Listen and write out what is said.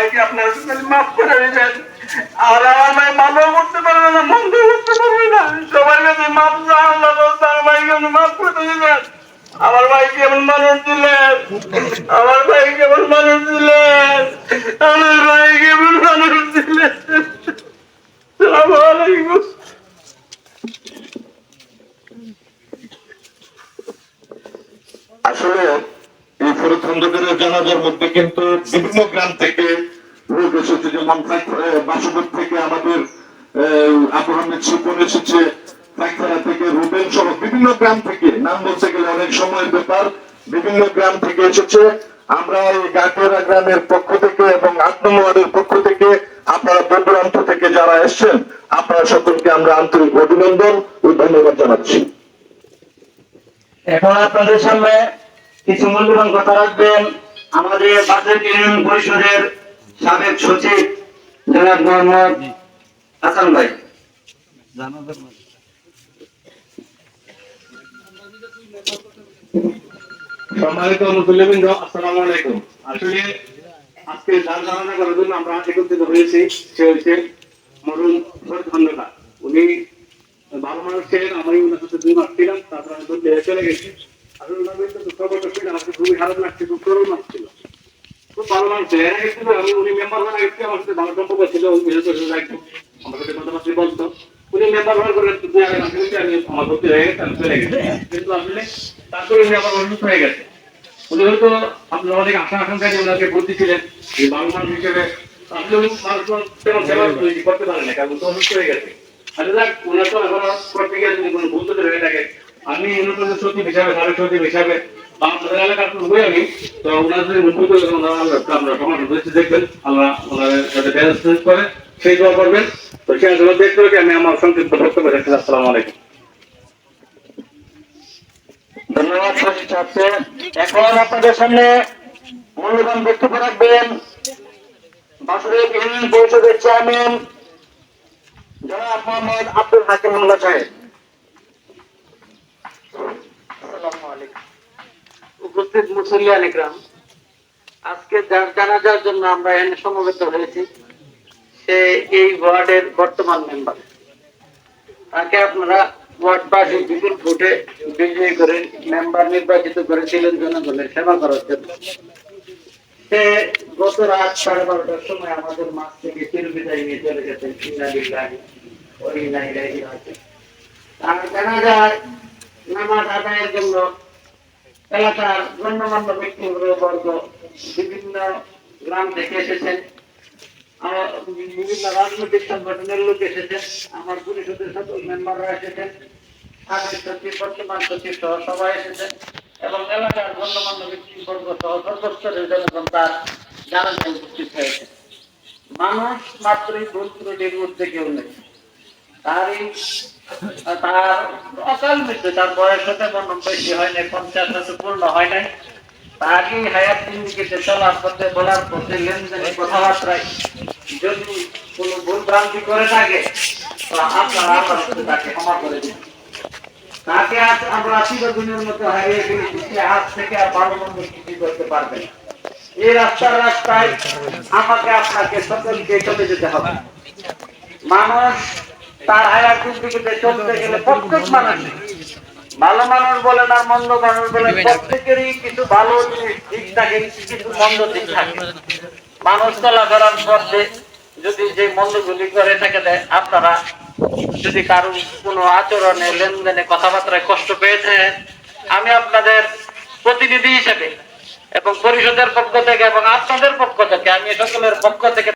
ভাইকে আপনার মাফ করে দিবেন। আর আমার ভাই ভালো করতে পারবে না, মন্দ করতে পারবে না, সবার কাছে মাফ চাওয়া, তার ভাইকে মাফ করে দিবেন। আমার ভাই কেমন মানুষ দিলেন, আমার ভাই কেমন মানুষ দিলেন, আমার ভাই কেমন মানুষ দিলেন। আসসালামু আলাইকুম। আসলে এই ফরিদ খন্দকারের জানাজার মধ্যে কিন্তু বিভিন্ন গ্রাম থেকে লোক এসেছে, যেমন বাসুপুর থেকে আমাদের আবু আহমেদ সুপন এসেছে, পাইখানা থেকে রুবেল সহ বিভিন্ন গ্রাম থেকে, নাম বলতে গেলে অনেক সময়ের ব্যাপার, বিভিন্ন গ্রাম থেকে এসেছে। আমরা এই গাটেরা গ্রামের পক্ষ থেকে এবং ৮ নম্বর ওয়ার্ডের পক্ষ থেকে আপনারা দূরান্ত থেকে যারা এসছেন, আপনারা সকলকে আমরা আন্তরিক অভিনন্দন ও ধন্যবাদ জানাচ্ছি। এখন আপনাদের সামনে কিছু মূল্যবান কথা রাখবেন আমাদের বাজেট ইউনিয়ন পরিষদের সাবেক সচিব জনাব মোহাম্মদ হাসান ভাই। সম্মানিত মুসল্লিবৃন্দ, আসসালামু আলাইকুম। আসলে আজকে যার জানাজা করার জন্য আমরা একত্রিত হয়েছি সে হচ্ছে মরুম ফরিদ খন্দকার। উনি ভালো মানুষ ছিলেন, আমি ওনার সাথে 2 মাস ছিলাম, তারপরে আমি বদলে চলে গেছি। আসলে ওনার কিন্তু খবরটা শুনে আমাকে খুবই খারাপ লাগছে, খুব করুণ লাগছিল। খুব ভালো মানুষ ছিল। এর আগে ছিল উনি মেম্বার হওয়ার আগে আমার সাথে ভালো সম্পর্ক ছিল, আমার সাথে কথাবার্তা বলতো। উনি মেম্বার হওয়ার পরে আমি আমার ভর্তি হয়ে গেছে, আমি চলে গেছি। কিন্তু আসলে তারপরে উনি আবার অসুস্থ হয়ে গেছে। উনি হয়তো আপনার অনেক আশা আকাঙ্ক্ষা নিয়ে ওনাকে ভর্তি ছিলেন এই ভালো মানুষ হিসেবে। আসলে উনি মানুষ তেমন সেবা করতে পারেন না, কারণ তো অসুস্থ হয়ে গেছে। আচ্ছা যাক, ওনার তো এখন করতে গিয়ে যদি কোনো ভুল হয়ে থাকে, আমি ইউনিয়নের সচিব হিসাবে, সাবেক সচিব হিসাবে আমাদের এলাকার হয়ে আমি তো ওনার যদি ভুল করে আমরা সমাধান হয়েছে দেখবেন, আল্লাহ ওনার সাথে ব্যালেন্স করে সেই দোয়া করবেন। তো সেই আসলে দেখতে হবে আমি আমার সংক্ষিপ্ত বক্তব্য রাখছি। আসসালামু আলাইকুম। ধন্যবাদ সচিব সাহেবকে। এখন আপনাদের সামনে মূল্যবান বক্তব্য রাখবেন বাসুদেব ইউনিয়ন পরিষদের চেয়ারম্যান জনাব মোহাম্মদ আব্দুল হাকিম মোল্লা সাহেব। আসসালামু আলাইকুম। উপস্থিত মুসল্লিয়ান ইকরাম, আজকে যার জানাজার জন্য আমরা এখানে সমবেত হয়েছি সে এই ওয়ার্ডের বর্তমান মেম্বার। তাকে আপনারা ওয়ার্ডবাসী বিপুল ভোটে বিজয়ী করে মেম্বার নির্বাচিত করেছিলেন জনগণের সেবা করার জন্য। সে গত রাত 12:30টার সময় আমাদের মাঠ থেকে চিরবিদায় নিয়ে চলে গেছেন। তার জানাজায় নামাজ আদায়ের জন্য এলাকার গণ্যমান্য ব্যক্তিবর্গ বিভিন্ন গ্রাম থেকে এসেছেন, বিভিন্ন রাজনৈতিক সংগঠনের লোক এসেছেন, আমার পরিষদের সকল মেম্বাররা এসেছেন, সাবেক সচিব, বর্তমান সচিব সহ সবাই এসেছেন এবং এলাকার গণ্যমান্য ব্যক্তিবর্গ সহ সর্বস্তরের জনগণ তার জানাজায় উপস্থিত হয়েছে। মানুষ মাত্রই ভুল ত্রুটির ঊর্ধ্বে কেউ নেই। তার অকাল মৃত্যু, তার বয়স হতে মনে বেশি হয় নাই, 50 বছর পূর্ণ হয় নাই। তারই হায়াত জিন্দিগিতে চলার পথে, বলার পথে, লেনদেনে, কথাবার্তায় যদি কোনো ভুল ভ্রান্তি করে থাকে তো আপনারা তাকে ক্ষমা করে দিন। তাকে আজ আমরা চিরদিনের মতো হারিয়ে ফেলেছি, সে আজ থেকে আর ভালো মন্দ কিছু করতে পারবে না। এই রাস্তায় আমাকে আপনাকে সকলকে চলে যেতে হবে। মানুষ তার হায়াত জিন্দিগিতে চলতে গেলে প্রত্যেক মানুষ, ভালো মানুষ বলেন আর মন্দ মানুষ বলেন, প্রত্যেকেরই কিছু ভালো জিনিস ঠিক থাকে, কিছু মন্দ দিক থাকে। মানুষ চলাফেরার পথে যদি যে মন্দগুলি করে থাকে দেয়, আপনারা যদি কারো কোনো আচরণে, লেনদেনে, কথাবার্তায় কষ্ট পেয়ে থাকেন, আমি আপনাদের প্রতিনিধি হিসেবে এবং পরিষদের পক্ষ থেকে এবং আপনাদের পক্ষ থেকে, আমি সকলের পক্ষ থেকে